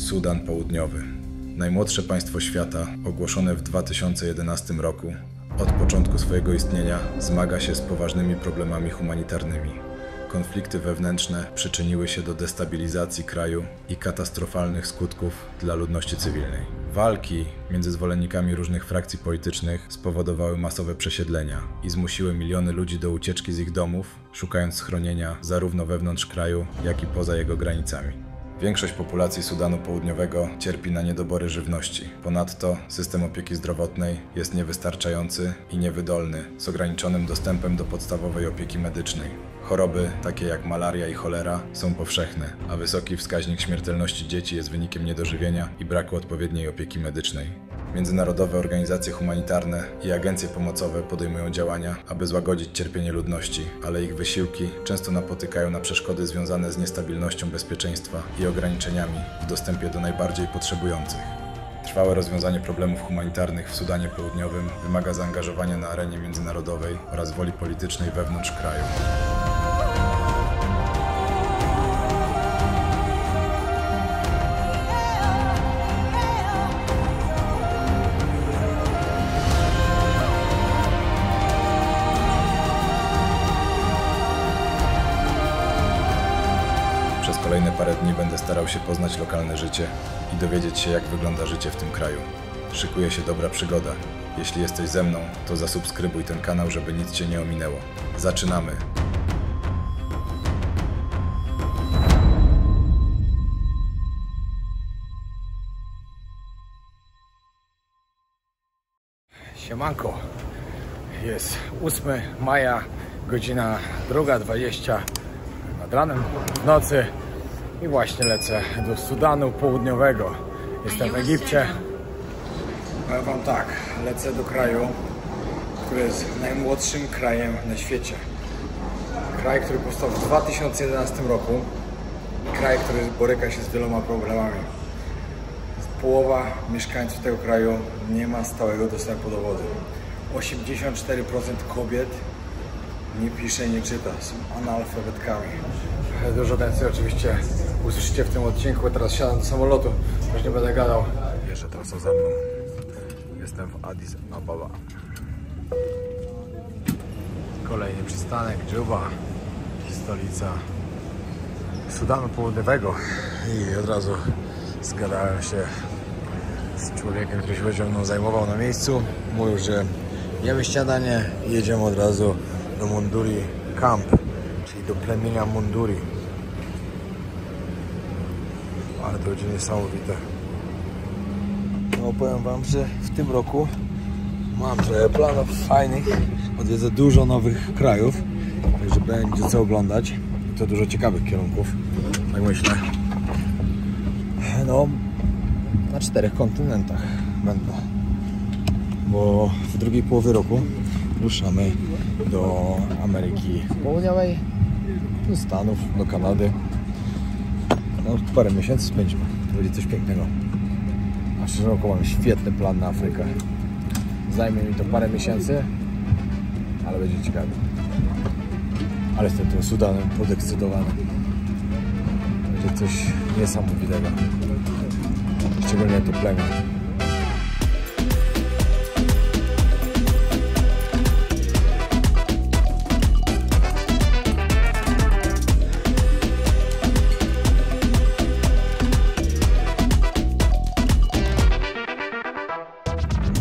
Sudan Południowy. Najmłodsze państwo świata, ogłoszone w 2011 roku, od początku swojego istnienia zmaga się z poważnymi problemami humanitarnymi. Konflikty wewnętrzne przyczyniły się do destabilizacji kraju i katastrofalnych skutków dla ludności cywilnej. Walki między zwolennikami różnych frakcji politycznych spowodowały masowe przesiedlenia i zmusiły miliony ludzi do ucieczki z ich domów, szukając schronienia zarówno wewnątrz kraju, jak i poza jego granicami. Większość populacji Sudanu Południowego cierpi na niedobory żywności. Ponadto system opieki zdrowotnej jest niewystarczający i niewydolny, z ograniczonym dostępem do podstawowej opieki medycznej. Choroby takie jak malaria i cholera są powszechne, a wysoki wskaźnik śmiertelności dzieci jest wynikiem niedożywienia i braku odpowiedniej opieki medycznej. Międzynarodowe organizacje humanitarne i agencje pomocowe podejmują działania, aby złagodzić cierpienie ludności, ale ich wysiłki często napotykają na przeszkody związane z niestabilnością bezpieczeństwa i ograniczeniami w dostępie do najbardziej potrzebujących. Trwałe rozwiązanie problemów humanitarnych w Sudanie Południowym wymaga zaangażowania na arenie międzynarodowej oraz woli politycznej wewnątrz kraju. Przez kolejne parę dni będę starał się poznać lokalne życie i dowiedzieć się, jak wygląda życie w tym kraju. Szykuje się dobra przygoda. Jeśli jesteś ze mną, to zasubskrybuj ten kanał, żeby nic Cię nie ominęło. Zaczynamy! Siemanko, jest 8 maja, godzina 2:20 nad ranem, w nocy i właśnie lecę do Sudanu Południowego. Jestem w Egipcie. Powiem wam tak, lecę do kraju, który jest najmłodszym krajem na świecie. Kraj, który powstał w 2011 roku i kraj, który boryka się z wieloma problemami. Połowa mieszkańców tego kraju nie ma stałego dostępu do wody. 84% kobiet nie pisze i nie czyta, są analfabetkami. Dużo więcej oczywiście usłyszycie w tym odcinku. Teraz siadam do samolotu, już nie będę gadał. Jeszcze teraz za mną. Jestem w Addis Ababa. Kolejny przystanek Dżuba, stolica Sudanu Południowego. I od razu zgadałem się z człowiekiem, który się będzie mną zajmował na miejscu. Mówił, że jemy śniadanie i jedziemy od razu do Munduri Camp, czyli do plemienia Munduri. Ale to będzie niesamowite. No, powiem wam, że w tym roku mam trochę planów fajnych. Odwiedzę dużo nowych krajów, także będzie co oglądać. I to dużo ciekawych kierunków, tak myślę. No, na 4 kontynentach będę. Bo w drugiej połowie roku ruszamy do Ameryki Południowej, do Stanów, do Kanady. No, parę miesięcy spędzimy. To będzie coś pięknego. A szczerze mam świetny plan na Afrykę. Zajmie mi to parę miesięcy, ale będzie ciekawe. Ale jestem tym Sudanem podekscytowany. Będzie coś niesamowitego. Szczególnie to plemię.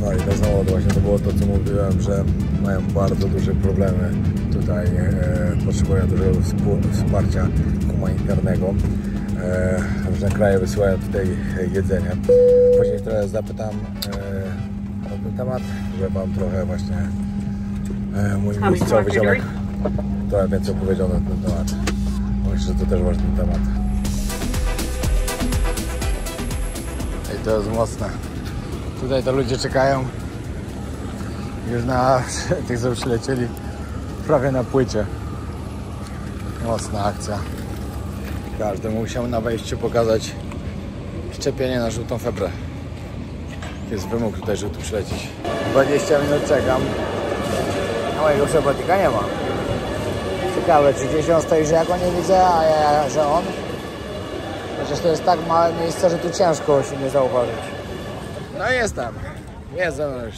No i to znowu właśnie to było to, co mówiłem, że mają bardzo duże problemy. Tutaj potrzebują dużego wsparcia humanitarnego. Różne kraje wysyłają tutaj jedzenie. Później trochę zapytam o ten temat, że wam trochę właśnie mój miejscowy ziomek trochę więcej opowiedział na ten temat. Myślę, że to też ważny temat. I to jest mocne. Tutaj to ludzie czekają już na tych, co przylecieli prawie na płycie. Mocna akcja. Każdy musiał na wejściu pokazać szczepienie na żółtą febrę. Jest wymóg tutaj, żeby tu przylecieć. 20 minut czekam. A mojego przewodnika nie ma. Ciekawe, czy gdzieś on stoi, że ja go nie widzę, a ja, że on. Chociaż to jest tak małe miejsce, że tu ciężko się nie zauważyć. No jestem. Jestem już.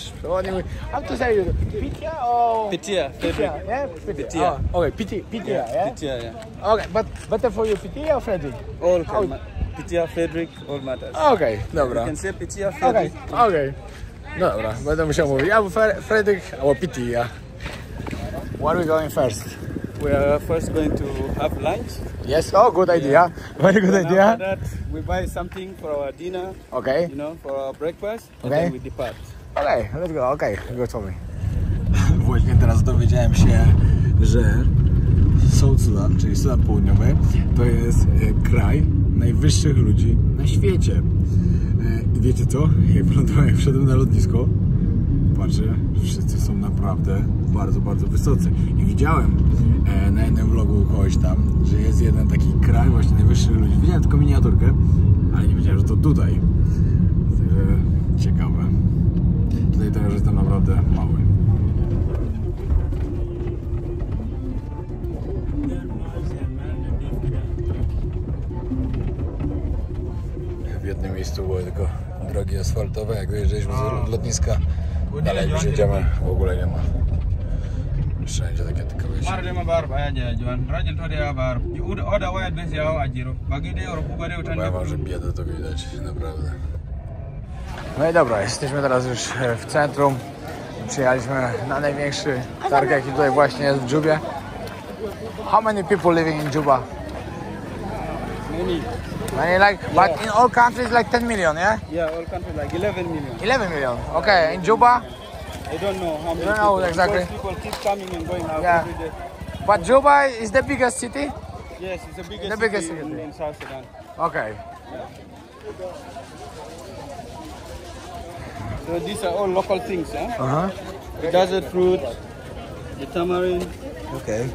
How to say Pitya or Pitya, Frederick. Yeah, Pitya. Oh, okay, Pitya, yeah. Pitya, yeah. Okay, but better for you Pitya or Frederick? All Pitya, Frederick, all matters. Okay, You dobra. can say Pitya, Okay, Frederick. okay. No dobra, będę musiał mówić albo Frederick, albo Pitya. Where are we going first? We are first going to have lunch. Yes, oh, good idea. Very good And idea. after that, we buy something for our dinner, Okay, you know, for our breakfast, and Okay. then we depart. okay, let's go, okay, go for me. Właśnie teraz dowiedziałem się, że South Sudan, czyli Sudan Południowy, to jest kraj najwyższych ludzi na świecie. I wiecie co? Jak wylądowałem, jak wszedłem na lotnisko, patrzę, wszyscy są naprawdę bardzo, bardzo wysocy. I widziałem na jednym vlogu kogoś tam, że jest jeden taki kraj właśnie najwyższych ludzi. Widziałem tylko miniaturkę, ale nie wiedziałem, że to tutaj. Także ciekawe. Tutaj teraz jestem naprawdę mały. W jednym miejscu były tylko drogi asfaltowe, jak wyjeżdżaliśmy z lotniska, dalej już jedziemy, w ogóle nie ma. Wszędzie takie tylko wiecie. Powiem wam, że biedę to widać, naprawdę. No i dobra, jesteśmy teraz już w centrum. Przyjechaliśmy na największy targ, jaki tutaj właśnie jest w Dżubie. How many people living in Juba? Many. Many like, but in all countries like 10 million, yeah? Yeah, all countries like 11 million. 11 million, okay. In Juba? I don't know how many don't know people, exactly. because people keep coming and going out Yeah. every day. But Juba is the biggest city? Yes, it's the The biggest, biggest city city. in South Sudan. Okay. So these are all local things, huh? Uh-huh. The desert fruit, the tamarind. Okay.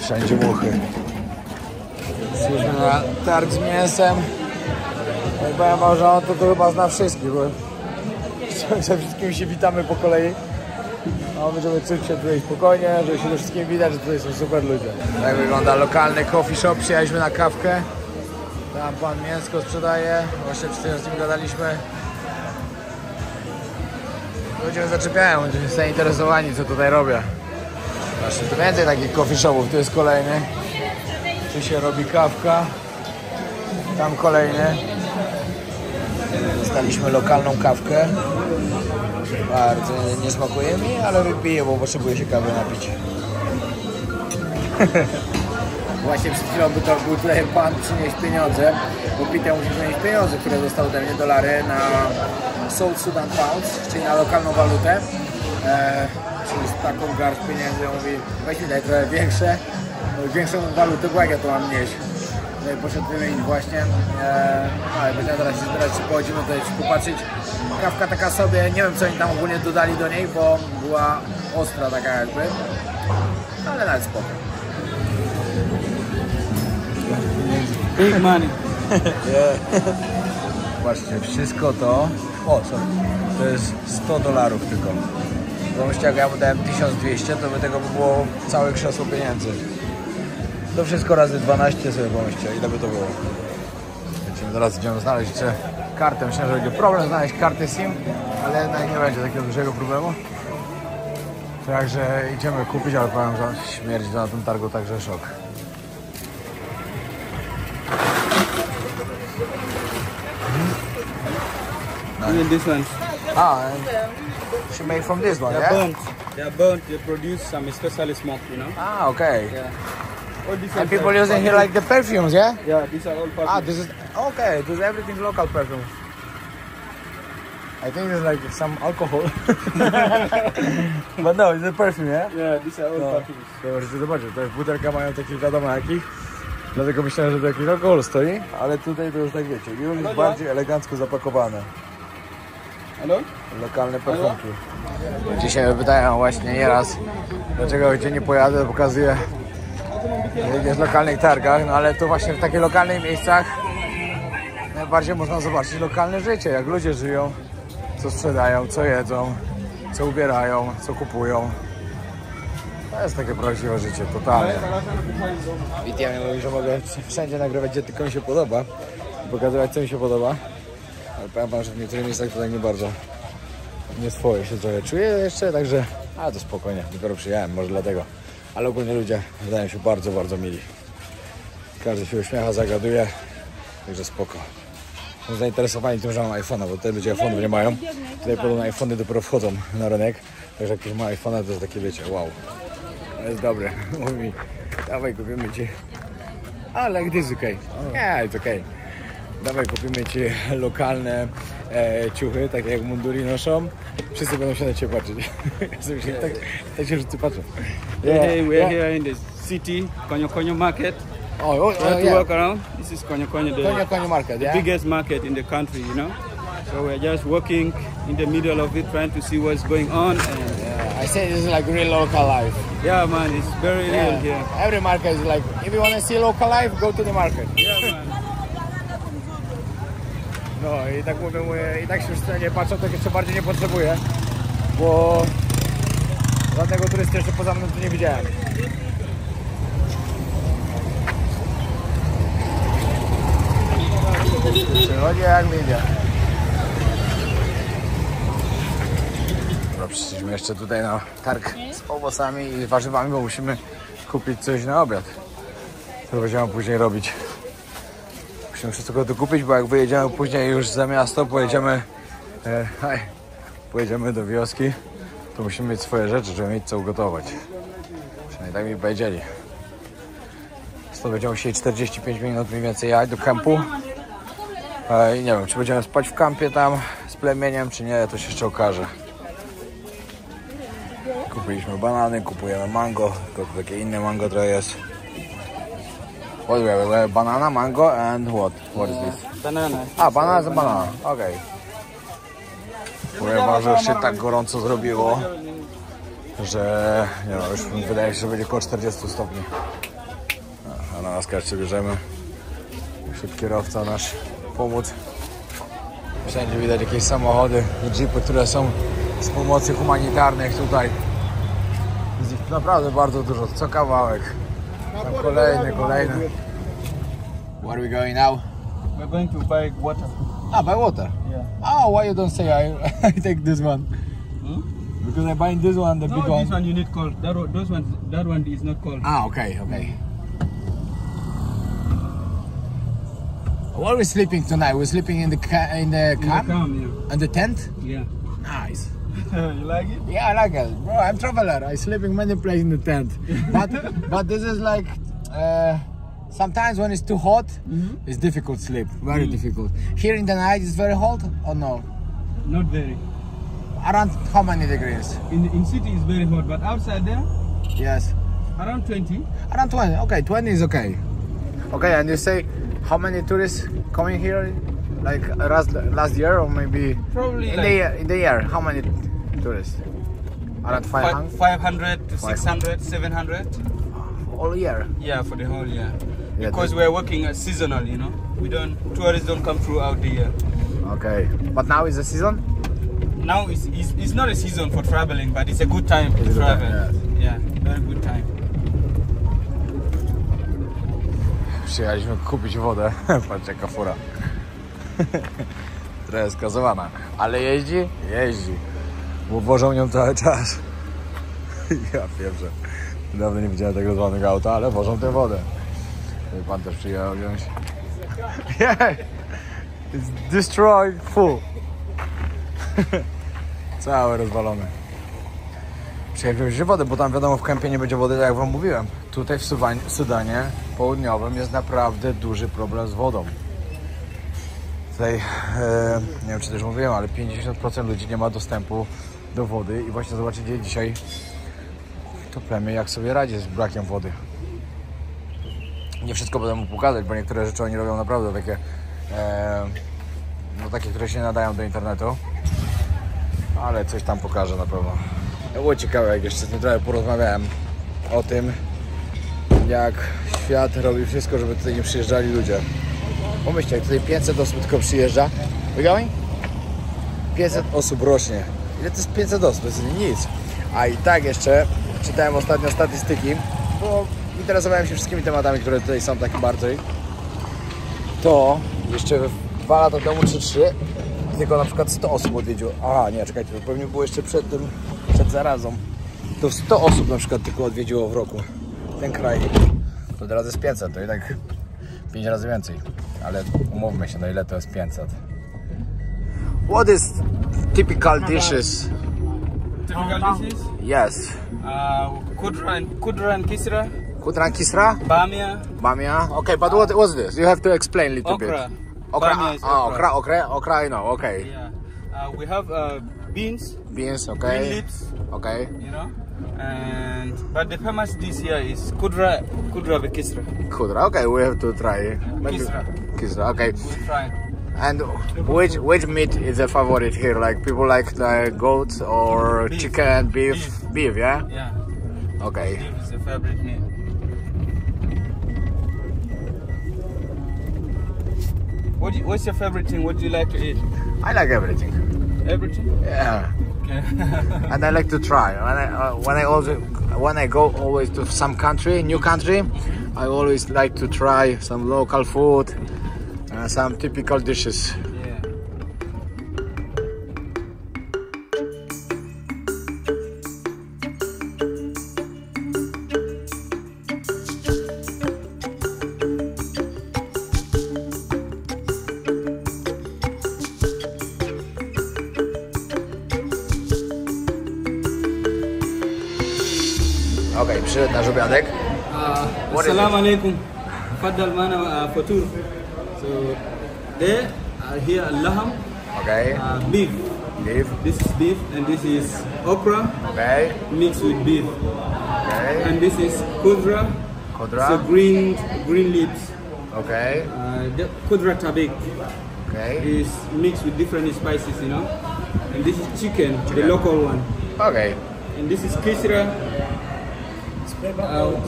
Wszędzie muchy. Jesteśmy na targ z mięsem. No i powiem wam, że on to chyba zna wszystkich, bo ze wszystkimi się witamy po kolei. No, będziemy czuć się tutaj spokojnie, że się ze wszystkimi widać, że tutaj są super ludzie. Tak wygląda lokalny coffee shop. Przyjechaliśmy na kawkę. Tam pan mięsko sprzedaje. Właśnie przed chwilą z nim gadaliśmy. Ludzie mnie zaczepiają, ludzie są zainteresowani, co tutaj robię. Właśnie tu więcej takich coffee shopów, tu jest kolejny. Tu się robi kawka. Tam kolejny. Dostaliśmy lokalną kawkę. Bardzo nie smakuje mi, ale wypiję, bo potrzebuję się kawy napić. Właśnie przed chwilą był tutaj pan przynieść pieniądze, bo Pitya musi przynieść pieniądze, które dostały ode mnie dolary na South Sudan Pounds, czyli na lokalną walutę. Czyli z taką garść pieniędzy, on mówi, weź mi daj trochę większą walutę, bo jak ja to mam nieść. No i poszedł wymienić właśnie, ale będziemy teraz się zbierać, czy pochodzimy tutaj popatrzeć. Kawka taka sobie, nie wiem co oni tam ogólnie dodali do niej, bo była ostra taka jakby, ale nawet spoko. Big money. Zobaczcie, wszystko to, to jest $100 tylko. Pomyślcie, jak ja mu dałem 1200, to by tego było całe krzesło pieniędzy. To wszystko razy 12 sobie pomyślcie, ile by to było. Wiecie, teraz idziemy znaleźć jeszcze kartę. Myślę, że będzie problem znaleźć kartę SIM, ale jednak nie będzie takiego dużego problemu. Także idziemy kupić, ale powiem, że śmierć na tym targu, także szok. Even this one. And she made from this one, They yeah? are burnt. They are burnt. They produce some special smoke, you know. Okay. Yeah. All these And ones people are using here like the perfumes, yeah? Yeah, these are all perfumes. This is okay. This is everything local perfume. I think there's like some alcohol, but no, it's a perfume, yeah? Yeah, these are all No. perfumes. Zobaczcie, to jest butelka, mają takich wiadomo jakich. Dlatego myślałem, że to jakiś alkohol stoi, ale tutaj to już tak wiecie, już jest bardziej elegancko zapakowane. Hello? Lokalne perfumki. Dzisiaj mnie pytają właśnie nieraz, dlaczego gdzie nie pojadę, pokazuję w lokalnych targach, no ale to właśnie w takich lokalnych miejscach najbardziej można zobaczyć lokalne życie, jak ludzie żyją, co sprzedają, co jedzą, co ubierają, co kupują. To jest takie prawdziwe życie, totalnie. I ja mówię, że mogę wszędzie nagrywać, gdzie tylko mi się podoba. Pokazywać, co mi się podoba. Ale powiem wam, że w niektórych miejscach tutaj nie bardzo nie swoje się trochę czuję jeszcze, także... A to spokojnie, dopiero przyjechałem, może dlatego. Ale ogólnie ludzie wydają się bardzo, bardzo mili. Każdy się uśmiecha, zagaduje, także spoko. Są zainteresowani tym, że mam iPhone'a, bo tutaj ludzie iPhone'ów nie mają. Tutaj podobno iPhone'y dopiero wchodzą na rynek. Także jak ktoś ma iPhone'a, to jest takie, wiecie, wow. To jest dobre. Mówi mi, dawaj kupimy ci. Ale gdy jest okej. Nie, jest okej. Dawaj kupimy ci lokalne ciuchy, takie jak munduri noszą. Wszyscy będą się na ciebie patrzeć. tak się wszyscy patrzą. We're here in the city, Konyo Konyo market. You have to walk around. This is Konyo Konyo, Konyo market, the biggest market in the country, you know. So we're just walking in the middle of it, trying to see what's going on. And I say this is like real local life. yeah, man, it's very real here. Every market is like, if you want to see local life, go to the market. Yeah, man. No i tak mówię, i tak się wszyscy nie patrzą, tak jeszcze bardziej nie potrzebuję, bo żadnego turysty jeszcze poza mną tu nie widziałem. Przychodzi jak mi idzie. Dobra, przyszliśmy jeszcze tutaj na targ z owocami i warzywami, bo musimy kupić coś na obiad. Co będziemy później robić. Musimy wszystko tu kupić, bo jak wyjedziemy później już za miasto, pojedziemy do wioski, to musimy mieć swoje rzeczy, żeby mieć co ugotować. Przynajmniej tak mi powiedzieli. To będziemy musieli 45 minut mniej więcej jechać do kampu. I nie wiem, czy będziemy spać w kampie tam z plemieniem, czy nie, to się jeszcze okaże. Kupiliśmy banany, kupujemy mango, tylko takie inne mango trochę jest. What do we have? Banana, mango and what? What is this? Banana. Banana is a banana. Okay. Powiem wam, że już się tak gorąco zrobiło, że nie wiem, już wydaje się, że będzie około 40 stopni. A na nas jeszcze bierzemy. Szybki kierowca nasz pomóc. Wszędzie widać jakieś samochody i jeepy, które są z pomocy humanitarnych tutaj. Jest ich naprawdę bardzo dużo, co kawałek. Tam kolejny. Where are we going now? We're going to buy water. Buy water? Yeah. Oh, why you don't say I take this one? Because I buy this one, the big one. This one you need cold. That one is not cold. Okay. Where are we sleeping tonight? We're sleeping in the camp? In the camp, yeah. In the tent? Yeah. Nice. You like it? Yeah, I like it. Bro, I'm traveler. I sleep in many places in the tent. But this is like... sometimes when it's too hot, it's difficult to sleep. Very difficult. Here in the night, it's very hot or no? Not very. Around how many degrees? In city, it's very hot, but outside there, Yes. around 20. Around 20. Okay, 20 is okay. Okay, and you say how many tourists coming here? Like last year or maybe Probably in the year? How many tourists? Around 500 500 to 600, 700. all year. Yeah, for the whole year. Yeah, Because we're working as seasonal, you know. Tourists don't come throughout the year. Okay, but now is the season. Now it's not a season for traveling, but it's a good time to travel. Yeah, very good time. Przyjechaliśmy kupić wodę. Patrz jaka fura. Trochę skazowana. Ale jeździ? Jeździ. Bo wożą nią cały czas. Ja pierwsze. Dawno nie widziałem tego zwanego auta, ale wożą tę wodę. Pan też przyjechał wziąć. Yeah! It's destroyed full. Całe rozwalone. Przyjechałem wziąć wodę, bo tam wiadomo w kempie nie będzie wody, tak jak wam mówiłem. Tutaj w Sudanie Południowym jest naprawdę duży problem z wodą. Tutaj, nie wiem czy też mówiłem, ale 50% ludzi nie ma dostępu do wody i właśnie zobaczycie dzisiaj to plemię jak sobie radzi z brakiem wody. Nie wszystko będę mógł pokazać, bo niektóre rzeczy oni robią naprawdę takie, no takie, które się nie nadają do internetu. Ale coś tam pokażę na pewno. Było ciekawe, jak jeszcze z tym trochę porozmawiałem o tym, jak świat robi wszystko, żeby tutaj nie przyjeżdżali ludzie. Pomyślcie, jak tutaj 500 osób tylko przyjeżdża. Wygrałeś? 500 osób rocznie. Ile to jest 500 osób? To jest nic. A i tak jeszcze czytałem ostatnio statystyki, bo interesowałem się wszystkimi tematami, które tutaj są takie bardziej. To jeszcze 2 lata temu czy 3 tylko na przykład 100 osób odwiedziło. Aha, nie, czekajcie, to pewnie było jeszcze przed tym, przed zarazą. To 100 osób na przykład tylko odwiedziło w roku ten kraj. To teraz jest 500, to i tak 5 razy więcej. Ale umówmy się, no ile to jest 500? What is typical dishes? Typical dishes? Yes. Kudra and kisra. Kudra and kisra? Bamia. Bamia? Okay, but what was this? You have to explain a little Okra. bit. Okra. Bamia is Okra, I know, okay. Yeah. We have beans. Beans, okay. Green leaves. Okay. You know. But the famous dish here is kudra with kisra. Kudra, okay, we have to try. Kisra. Kisra, okay. We'll try. And which meat is a favorite here? Like people like the goat or Beef. chicken, beef, yeah? Yeah. Okay. Beef is the favorite meat. What's your favorite thing? What do you like to eat? I like everything. Everything? Yeah. Okay. And I like to try. When I go always to some country, new country, I always like to try some local food, some typical dishes. Yeah. Okay, przyszedł nasz obiadek. Assalamu alaikum. Faddal mana fatur. So there here laham. Okay. Beef. Beef. This is beef and this is okra Okay. mixed with beef. Okay. And this is kudra. Kudra. So green leaves. Okay. The kudra tabik Okay. is mixed with different spices, you know. And this is chicken, the local one. Okay. And this is kisra,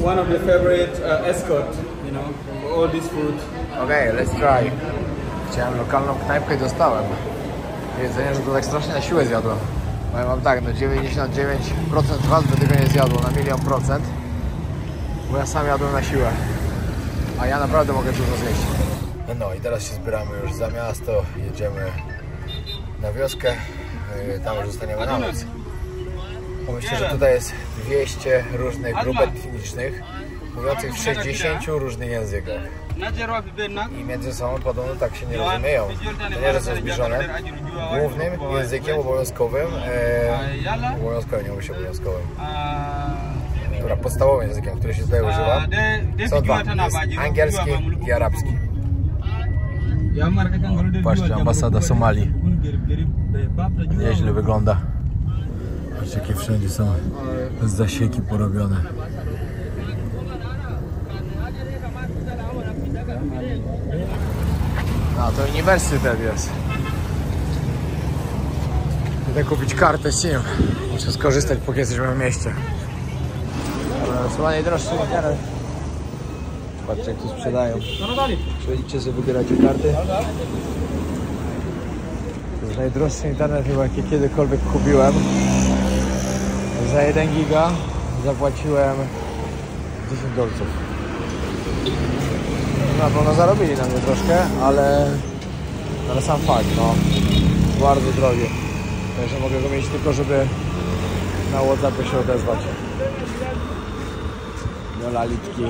one of the favorite escort, you know, for all this food. Okay, let's try. Chciałem lokalną knajpkę i dostałem. Jedzenie, że to tak strasznie na siłę zjadłem. Powiem wam tak, no 99% was by tego nie zjadło, na 1.000.000%. Bo ja sam jadłem na siłę. A ja naprawdę mogę dużo zjeść. No i teraz się zbieramy już za miasto, jedziemy na wioskę, tam już zostaniemy na noc. Myślę, że tutaj jest 200 różnych grup etnicznych, mówiących w 60 różnych językach. I między sobą podobno tak się nie rozumieją. To nie, że są zbliżone. Głównym językiem obowiązkowym, nie mówię się obowiązkowym, dobra, podstawowym językiem, który się tutaj używa, są dwa. Jest angielski i arabski. Patrzcie, ambasada Somalii. Nieźle wygląda. Patrzcie, jakie wszędzie są zasieki porobione. No, to uniwersytet jest. Idę kupić kartę SIM. Muszę skorzystać, póki jesteśmy w mieście. Słanie droższy internet. Patrzcie, jak tu sprzedają. Przyjdziecie sobie, wybieracie karty. To jest najdroższy internet chyba, jaki kiedykolwiek kupiłem. Za 1 giga zapłaciłem $10. Na pewno zarobili na mnie troszkę, ale sam fakt, no, bardzo drogie. Także mogę go mieć tylko, żeby na WhatsAppie się odezwać. Do lalitki.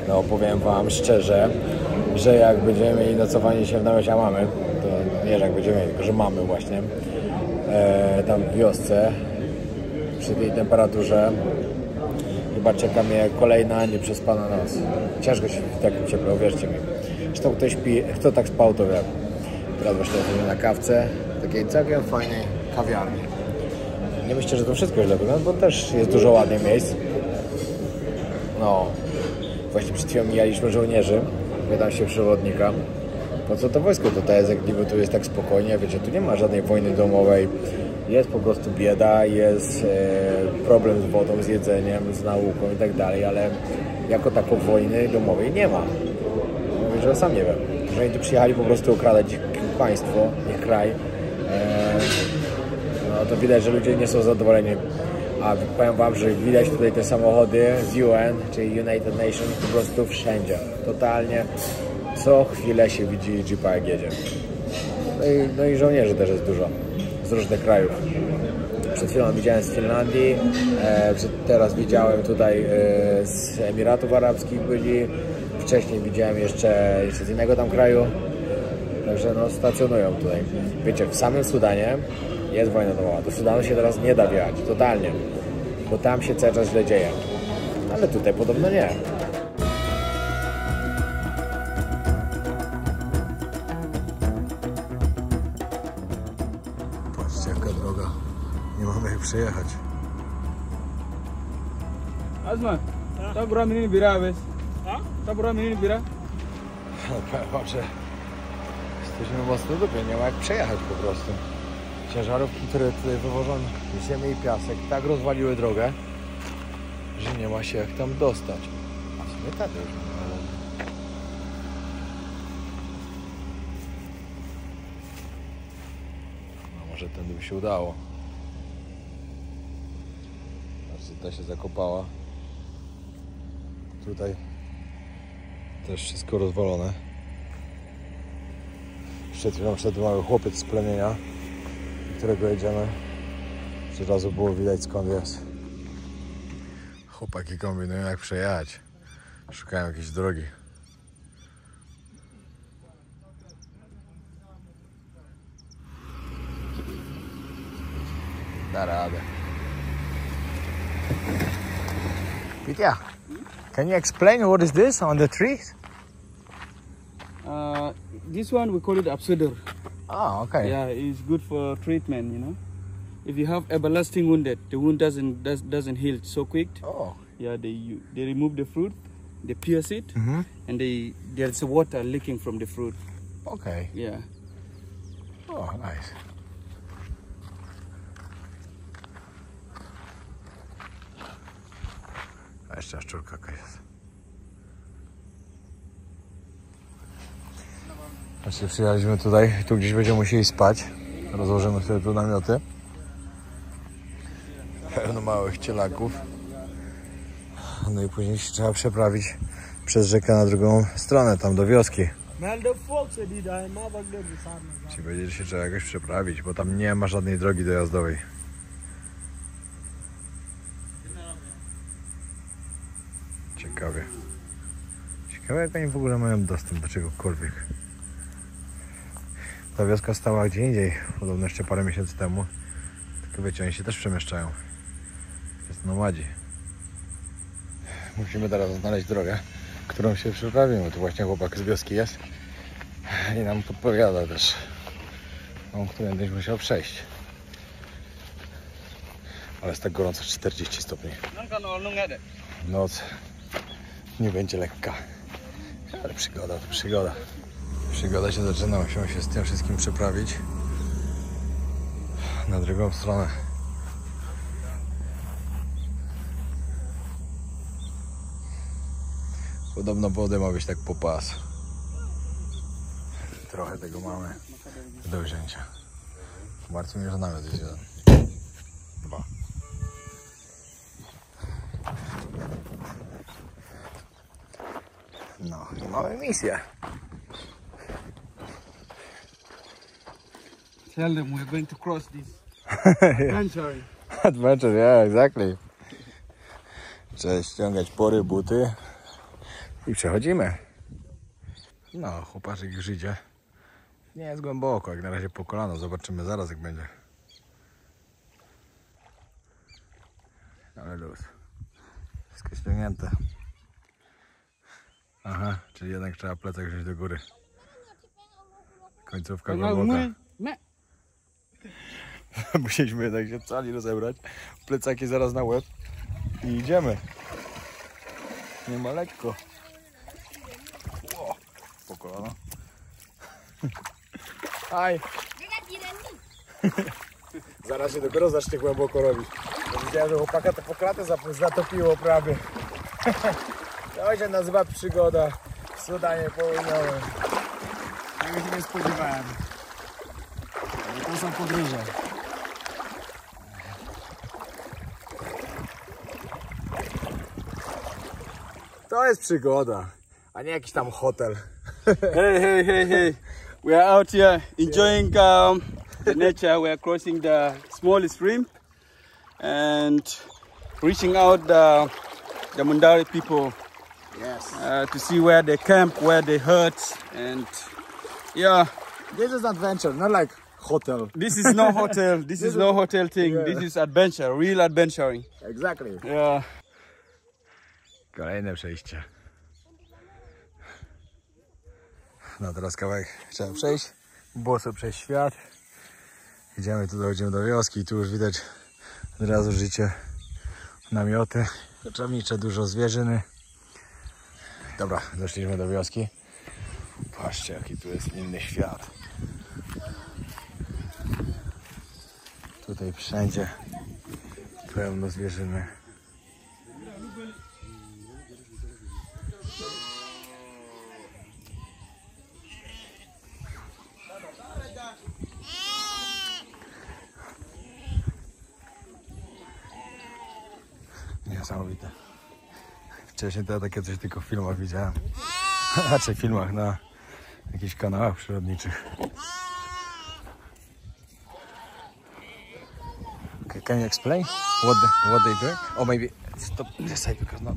No, powiem wam szczerze, że jak będziemy mieli nocowanie się w namiocie, a mamy, to nie, że jak będziemy mieli, tylko że mamy właśnie, tam w wiosce, przy tej temperaturze, chyba czeka mnie kolejna nieprzespana noc. Ciężko się w takim cieple, uwierzcie mi. Zresztą ktoś śpi, kto tak spał, to wie. Teraz właśnie jesteśmy na kawce, takiej całkiem fajnej kawiarni. Nie myślę, że to wszystko źle wygląda, bo też jest dużo ładnych miejsc. No, właśnie przed chwilą mijaliśmy żołnierzy, pytam się przewodnika, po co to wojsko tutaj jest, jak niby tu jest tak spokojnie, wiecie, tu nie ma żadnej wojny domowej, jest po prostu bieda, jest problem z wodą, z jedzeniem, z nauką i tak dalej, ale jako taką wojny domowej nie ma. Mówię, że sam nie wiem, że oni tu przyjechali po prostu okradać państwo, ich kraj, no to widać, że ludzie nie są zadowoleni a powiem wam, że widać tutaj te samochody z UN, czyli United Nations, po prostu wszędzie. Totalnie co chwilę się widzi jeepa jak jedzie. No i żołnierzy też jest dużo z różnych krajów. Przed chwilą widziałem z Finlandii, teraz widziałem tutaj z Emiratów Arabskich byli, wcześniej widziałem jeszcze z innego tam kraju, także no stacjonują tutaj. Wiecie, w samym Sudanie jest wojna domowa, do Sudanu się teraz nie da wjechać, totalnie, bo tam się cały czas źle dzieje, ale tutaj podobno nie. Patrzcie jaka droga, nie mamy jak przejechać. Azman, ta bura menino bira wes. Ta bura menino bira. Powiem wam, że jesteśmy mocno w dupie, nie ma jak przejechać po prostu. Ciężarówki, które tutaj wywożą ziemię i piasek, tak rozwaliły drogę, że nie ma się jak tam dostać. A sobie tady już nie ma. No może tędy by się udało. Znaczy ta się zakopała. Tutaj też wszystko rozwalone. Przed chwilą wszedł mały chłopiec z plemienia, do którego jedziemy. Od razu było widać skąd jest. Chłopaki kombinują jak przejechać. Szukają jakiejś drogi. Da radę. Pitya, can you explain what is this on the trees? This one we call it absudur. Oh, okay. Yeah, it's good for treatment, you know. If you have everlasting wounded, the wound doesn't heal so quick. Oh. Yeah, they remove the fruit, they pierce it, and there's water leaking from the fruit. Okay. Yeah. Oh, nice. A jeszcze szczurka jaka jest. Znaczy przyjechaliśmy tutaj, tu gdzieś będziemy musieli spać. Rozłożymy sobie tu namioty. Pełno małych cielaków. No i później się trzeba przeprawić przez rzekę na drugą stronę, tam do wioski. Czyli będzie, że się trzeba jakoś przeprawić, bo tam nie ma żadnej drogi dojazdowej. Ciekawie. Ciekawe jak oni w ogóle mają dostęp do czegokolwiek. Ta wioska stała gdzie indziej, podobno jeszcze parę miesięcy temu. Tylko wiecie, oni się też przemieszczają. Jest nomadzi. Musimy teraz znaleźć drogę, którą się przeprawimy. Tu właśnie chłopak z wioski jest i nam podpowiada też, którym będziesz musiał przejść. Ale jest tak gorąco, 40 stopni. Noc nie będzie lekka, ale przygoda to przygoda. Przygoda się zaczyna, musimy się z tym wszystkim przeprawić na drugą stronę. Podobno wody ma być tak po pas. Trochę tego mamy do wzięcia. Martwi mnie, że nawet jest jeden. Dwa. No i mamy misję. Tell them we're going to cross this. Adventure. Adventure, yeah, exactly. Trzeba ściągać pory, buty i przechodzimy. No, chłopaczek już idzie. Nie jest głęboko, jak na razie po kolano. Zobaczymy zaraz jak będzie. Ale luz. Wszystko ściągnięte. Aha, czyli jednak trzeba plecak wziąć do góry. Końcówka głęboka. Musieliśmy jednak się cali rozebrać. Plecaki zaraz na łeb. I idziemy. Nie ma lekko. Ło, po kolano. Aj. Zaraz się dopiero zacznie głęboko robić. Bo widziałem, że chłopaka to po klatę zatopiło prawie. To się nazywa przygoda w Sudanie Południowym. Tego się nie spodziewałem. Ale to są podróże. To jest przygoda, a nie jakiś tam hotel. Hey. We are out here enjoying the nature. We are crossing the small stream and reaching out the Mundari people Yes. to see where they camp, where they hut, and yeah. This is adventure, not like hotel. This is no hotel. This is no hotel thing. Yeah. This is adventure, real adventuring. Exactly. Yeah. Kolejne przejście. No teraz kawałek trzeba przejść. Boso przez świat. Idziemy tu, dochodzimy do wioski i tu już widać od razu życie. Namioty koczownicze, dużo zwierzyny. Dobra, doszliśmy do wioski. Patrzcie, jaki tu jest inny świat. Tutaj wszędzie pełno zwierzyny. Niesamowite. Wcześniej to ja takie coś tylko w filmach widziałem. Raczej w filmach na jakichś kanałach przyrodniczych. Okay, can you explain what they do? Or maybe stop this side because not.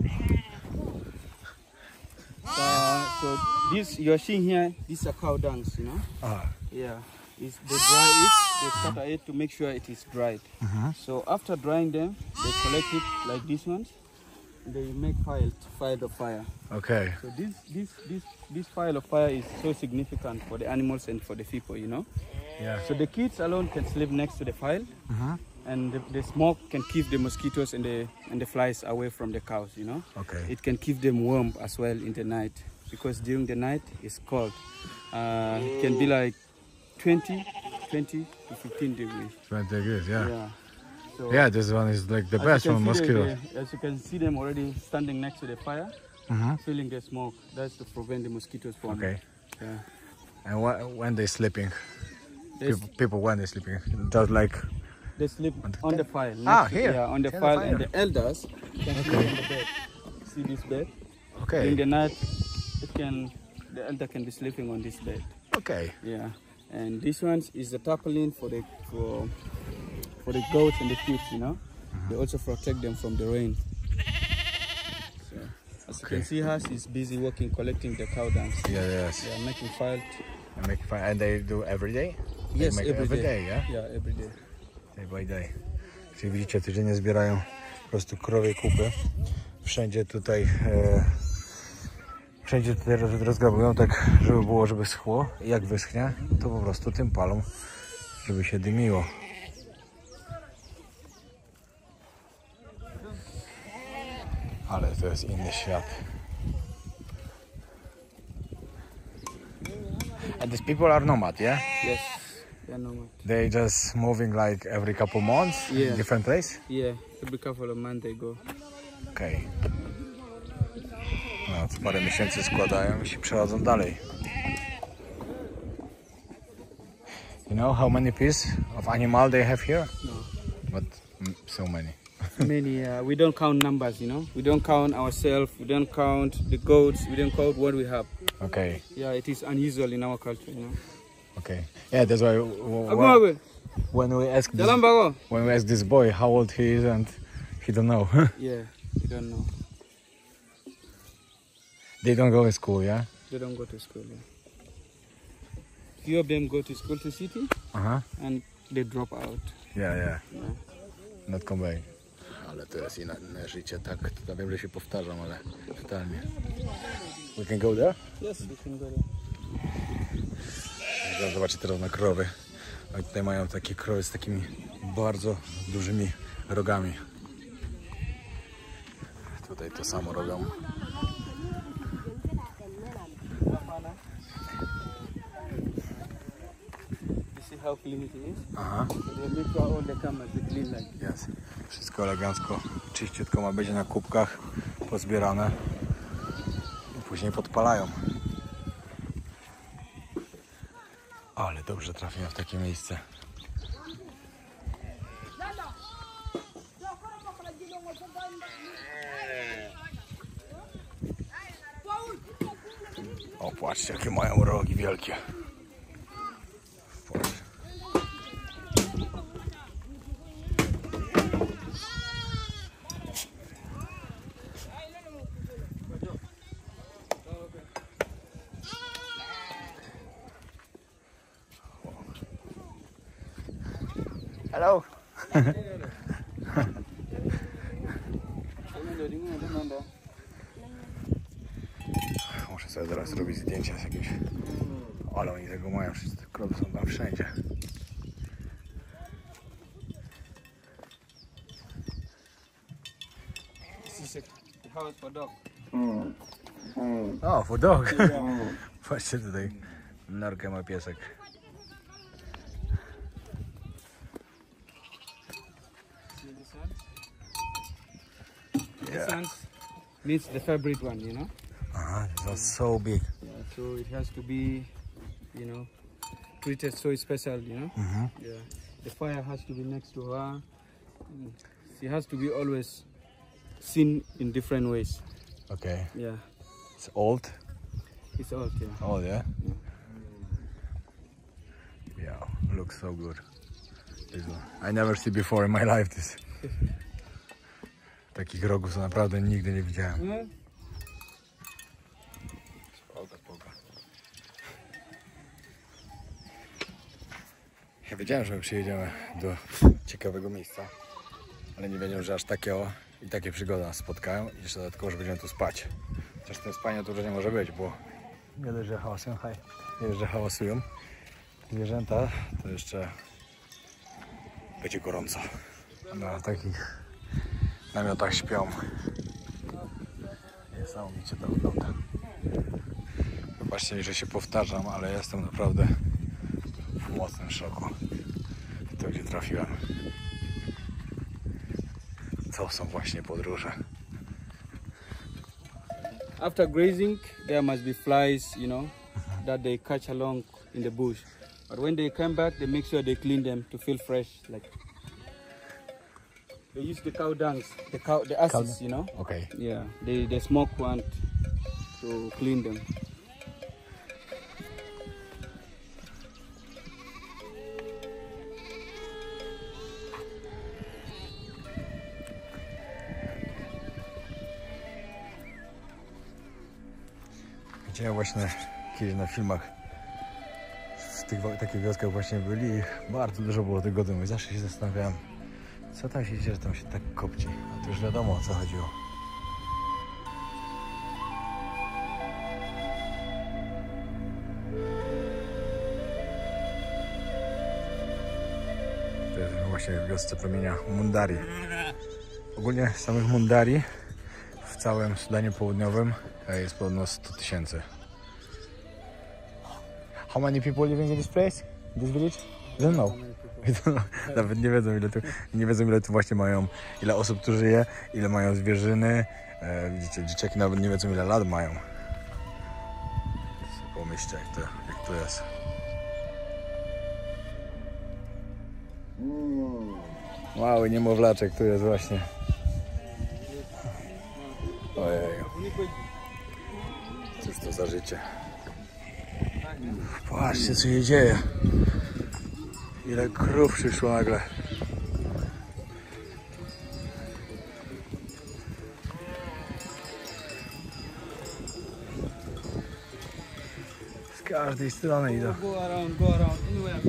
So this you're seeing here, these are cow dungs, you know. Ah, Yeah. They dry it. They scatter it to make sure it is dried. So after drying them, they collect it like these ones. And they make fire of fire. okay. So this fire of fire is so significant for the animals and for the people, you know. Yeah. So the kids alone can sleep next to the fire, and the smoke can keep the mosquitoes and the flies away from the cows, you know. Okay. It can keep them warm as well in the night, because during the night it's cold. It can be like 20 to 15 degrees. 20 degrees, yeah. Yeah. So Yeah, this one is like the as best you can one, see mosquitoes. as you can see them already standing next to the fire, feeling the smoke. That's to prevent the mosquitoes from. Okay. Yeah. And when they sleeping, They, people when they sleeping, just like they sleep on the fire. Ah, next to- here. Yeah, on the Here, the fire, fire. and the elders can sleep on the bed. See this bed? okay, During the night, the elder can be sleeping on this bed. okay, Yeah. And this one is the tarpaulin for the goats and the sheep, you know. They also protect them from the rain. So, as you can see, us is busy working, collecting the cow dung. yes. They are making fire. And make fire, and they do every day. They Yes, make every day. yeah, Yeah, every day. day by day. Czyli widzicie, codziennie zbierają po prostu krowie kupy. Wszędzie tutaj rozgrabują tak, żeby było, żeby schło. I jak wyschnie, to po prostu tym palą, żeby się dymiło. Ale to jest inny świat. And these people are nomad, yeah? Yes. Yeah, no more. They just moving like every couple months, Yeah. different place? Yeah, every couple of months they go. Okej. No, co parę miesięcy składają i się przechodzą dalej. You know how many pieces of animal they have here? No. But so many. Many. We don't count numbers, you know. We don't count ourselves. We don't count the goats. We don't count what we have. Okay, Yeah, it is unusual in our culture, you know. okay. Yeah, that's why Agmawe, when we ask this boy how old he is, and he don't know. Yeah, we don't know. They don't go to school, yeah? They don't go to school. Yeah. Few of them go to school to city, and they drop out. Yeah, yeah. Yeah. Not come back. Ale to jest inne życie, tak, to wiem, że się powtarzam, ale totalnie. We can go there? Yes, we can go there. Zobaczcie teraz na krowy. Oni tutaj mają takie krowy z takimi bardzo dużymi rogami. Tutaj to samo robią. You see how clean it is? Aha. They make sure all the cameras are clean like. Jest. Wszystko elegancko, czyściutko ma być na kubkach pozbierane i później podpalają. Ale dobrze trafiłem w takie miejsce. Patrzcie, jakie mają rogi wielkie. Patrz. Hello. Muszę sobie teraz zrobić zdjęcia z jakimś... Ale oni tego mają, wszyscy te krowy są tam wszędzie. House for dog. O, for dog. Patrzcie tutaj, norkę ma piesek. This one needs the fabric one, you know. That's so big. Yeah, so it has to be, you know, treated so special, you know. Yeah, the fire has to be next to her. She has to be always seen in different ways. Okay. Yeah, It's old. it's old. Yeah. Oh yeah. Yeah, looks so good. This one. I never see before in my life this. Takich rogów to naprawdę nigdy nie widziałem. Yeah. Spoko. Ja wiedziałem, że my przyjedziemy do ciekawego miejsca, ale nie wiedziałem, że aż takie przygody nas spotkają i jeszcze dodatkowo, że będziemy tu spać. Chociaż tym spania tu już nie może być, bo nie dość, że hałasują zwierzęta, to jeszcze będzie gorąco. Na takich namiotach śpią. Niesamowicie to wygląda. Wybaczcie mi, że się powtarzam, ale jestem naprawdę w mocnym szoku. To, gdzie trafiłem. Co są właśnie podróże? After grazing, there must be flies, you know, that they catch along in the bush. But when they come back, they make sure they clean them to feel fresh. Like they use the cow dung, the ashes, you know. Okay. Yeah, they smoke one to clean them. Widziałem właśnie kiedyś na filmach, w takich wioskach właśnie byli i bardzo dużo było tego dymu i zawsze się zastanawiałem, co tam się dzieje, że tam się tak kopci. A to już wiadomo, o co chodziło. To jest właśnie w wiosce plemienia Mundari. Ogólnie samych Mundari w całym Sudanie Południowym jest podobno 100 000. How many people living in this place? This village? I don't know. Nawet nie wiedzą ile tu właśnie mają, ile osób tu żyje, ile mają zwierzyny. Widzicie, dzieciaki nawet nie wiedzą ile lat mają. Pomyślcie jak to jest. Mały niemowlaczek tu jest właśnie. Ojej. Cóż to za życie. Patrzcie co się dzieje. Ile krów przyszło nagle. Z każdej strony idą. Go around, anywhere.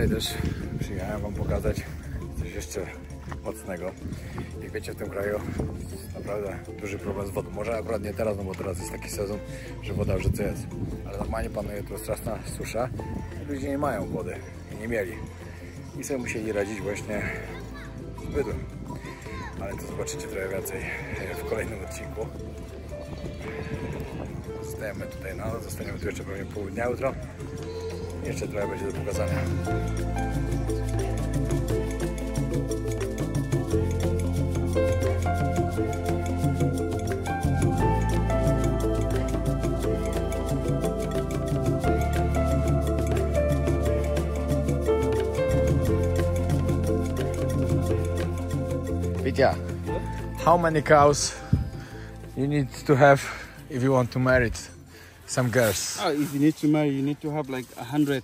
Tutaj też przyjechałem wam pokazać coś jeszcze mocnego. Jak wiecie, w tym kraju jest naprawdę duży problem z wodą. Może akurat nie teraz, no bo teraz jest taki sezon, że woda w rzece jest. Ale normalnie panuje tu straszna susza i ludzie nie mają wody i nie mieli. I sobie musieli radzić właśnie z bydłem. Ale to zobaczycie trochę więcej w kolejnym odcinku. Zostajemy tutaj na noc, zostaniemy tu jeszcze pewnie pół dnia jutro. Jeszcze trochę będzie do pokazania. Vitya, how many cows you need to have if you want to marry some girls? Oh, if you need to marry, you need to have like 100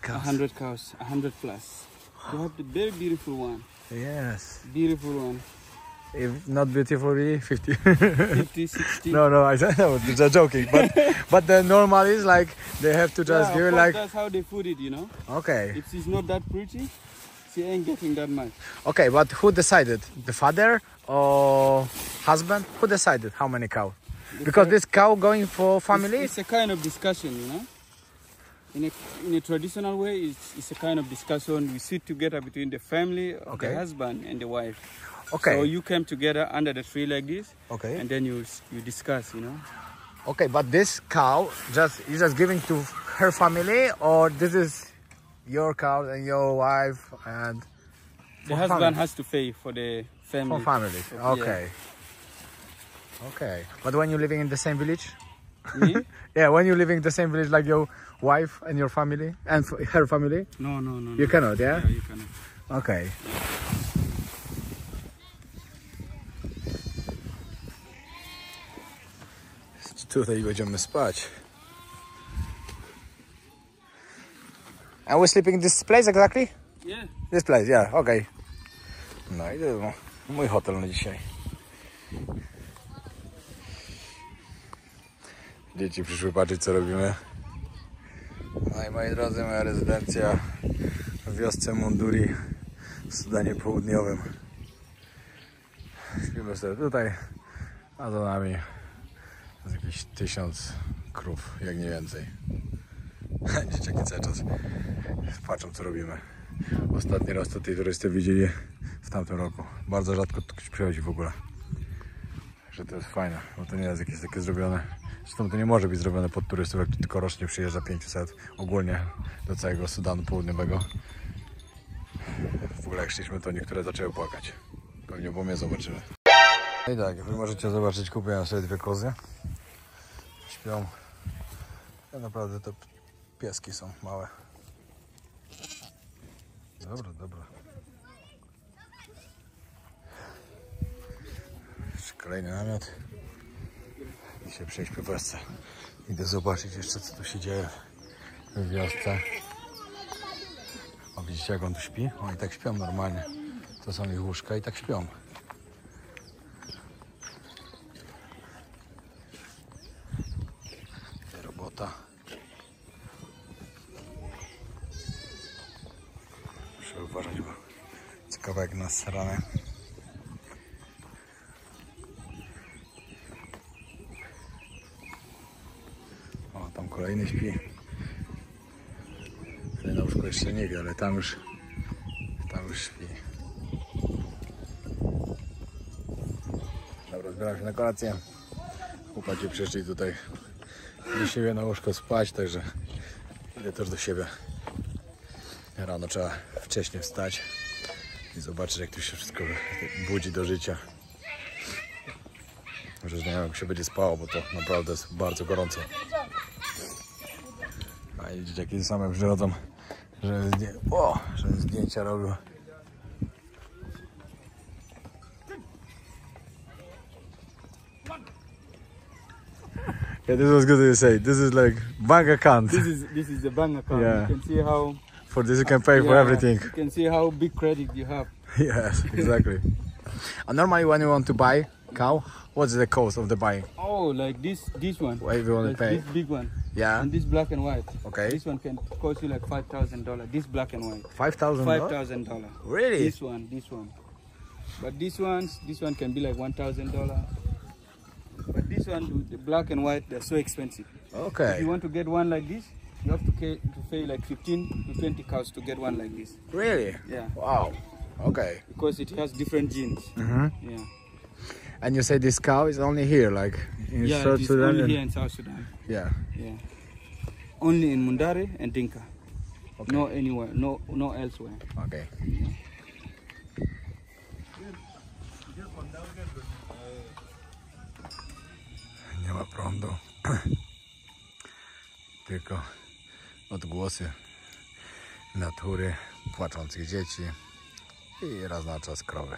cows. 100 cows, 100 plus. You have the very beautiful one. Yes. Beautiful one. If not beautifully, 50. 50, 60. No, I don't know. Just joking. But the normal is like they have to just give it like. That's how they food it, you know. Okay. If she's not that pretty, she ain't getting that much. Okay, but who decided? The father or husband? Who decided how many cows? Because this cow going for family. It's a kind of discussion, you know. In a traditional way, it's a kind of discussion. We sit together between the family of the husband and the wife. Okay. So you come together under the tree like this. Okay. And then you discuss, you know. Okay, but this cow you just giving to her family, or this is your cow and your wife and the husband has to pay for the family. for family. Okay. Yeah. Okay. But when you're living in the same village? Me? Yeah, when you're living in the same village like your wife and your family and her family? No. You cannot, yeah? Yeah, you cannot. Okay. Tutaj będziemy spać. And we're sleeping in this place exactly? Yeah. This place, yeah, okay. No i to mój hotel na dzisiaj. Dzieci przyszły patrzeć, co robimy. No i moi drodzy, moja rezydencja w wiosce Munduri w Sudanie Południowym. Śpimy sobie tutaj, a za nami jest jakieś 1000 krów, jak nie więcej. Dzieciaki cały czas patrzą, co robimy. Ostatni raz tutaj turysty widzieli w tamtym roku. Bardzo rzadko ktoś przychodzi w ogóle. Że to jest fajne, bo to nie jest jakieś takie zrobione. Zresztą to nie może być zrobione pod turystów, jak tu tylko rocznie przyjeżdża 500 ogólnie do całego Sudanu Południowego. W ogóle jak szliśmy, to niektóre zaczęły płakać. Pewnie bo mnie zobaczyły. I tak, jak możecie zobaczyć, kupiłem sobie 2 kozy. Śpią. Ja naprawdę to pieski są małe. Dobra. Jeszcze kolejny namiot. Dzisiaj prześpię w wiosce. Idę zobaczyć jeszcze, co tu się dzieje w wiosce. O, widzicie, jak on tu śpi? Oni tak śpią normalnie. To są ich łóżka i tak śpią. Robota. Muszę uważać, bo ciekawe jak nas ranę. O, tam kolejny śpi. Tutaj na łóżku jeszcze nie wie, ale tam już śpi. Dobra, zbieram się na kolację. Chłopaki przyszli tutaj do siebie na łóżko spać, także idę też do siebie. Rano trzeba wcześniej wstać i zobaczyć, jak tu się wszystko budzi do życia. Może nie wiem, jak się będzie spało, bo to naprawdę jest bardzo gorąco. A i dzieciaki same przychodzą, że zdjęcia robią. Yeah, this was good to say. This is like bank account. This is the bank account. Yeah. You can see how. For this you can pay for everything. You can see how big credit you have. Yes, exactly. And normally when you want to buy cow, what's the cost of the buying? Oh, like this one. What do you want Like to pay? this big one. Yeah. And this black and white. Okay. This one can cost you like $5,000. This black and white. $5,000? $5,000. Really? This one. But this one can be like $1,000. But this one, the black and white, they're so expensive. Okay. If you want to get one like this, you have to pay like 15 to 20 cows to get one like this. Really? Yeah. Wow. Okay. Because it has different genes. Mm-hmm. Yeah. And you say this cow is only here, like in South it's Sudan? only here in South Sudan. Yeah. Yeah. Only in Mundare and Dinka. Okay. No anywhere, no elsewhere. Okay. Nie ma prądu. Tylko odgłosy natury, płaczących dzieci i raz na czas krowy.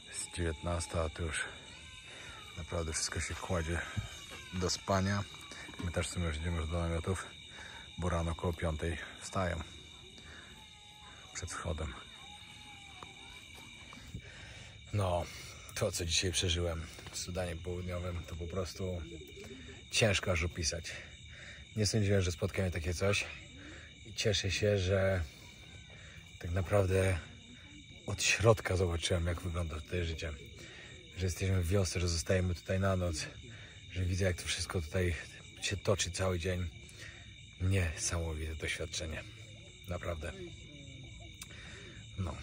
Jest 19, a tu już naprawdę wszystko się kładzie do spania. My też w sumie już idziemy do namiotów, bo rano około 5 wstają przed wschodem. No, to co dzisiaj przeżyłem w Sudanie Południowym, to po prostu ciężko aż opisać. Nie sądziłem, że spotka mnie takie coś i cieszę się, że tak naprawdę od środka zobaczyłem, jak wygląda tutaj życie. Że jesteśmy w wiosce, że zostajemy tutaj na noc, że widzę, jak to wszystko tutaj się toczy cały dzień. Niesamowite doświadczenie. Naprawdę. No.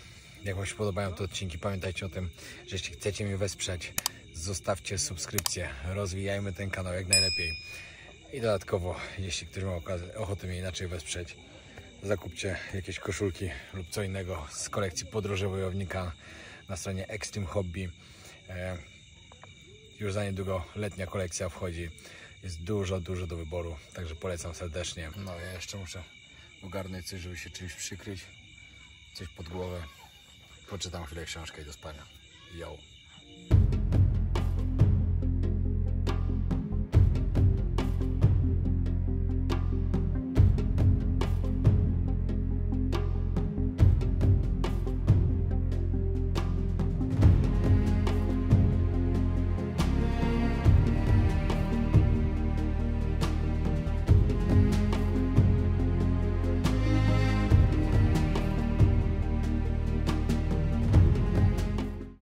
Jak Wam się podobają te odcinki, pamiętajcie o tym, że jeśli chcecie mnie wesprzeć, zostawcie subskrypcję, rozwijajmy ten kanał jak najlepiej. I dodatkowo, jeśli ktoś ma ochotę mnie inaczej wesprzeć, zakupcie jakieś koszulki lub co innego z kolekcji Podróże Wojownika na stronie Extreme Hobby. Już za niedługo letnia kolekcja wchodzi. Jest dużo do wyboru, także polecam serdecznie. No, ja jeszcze muszę ogarnąć coś, żeby się czymś przykryć, coś pod głowę. Poczytam chwilę książkę i do spania. Yo.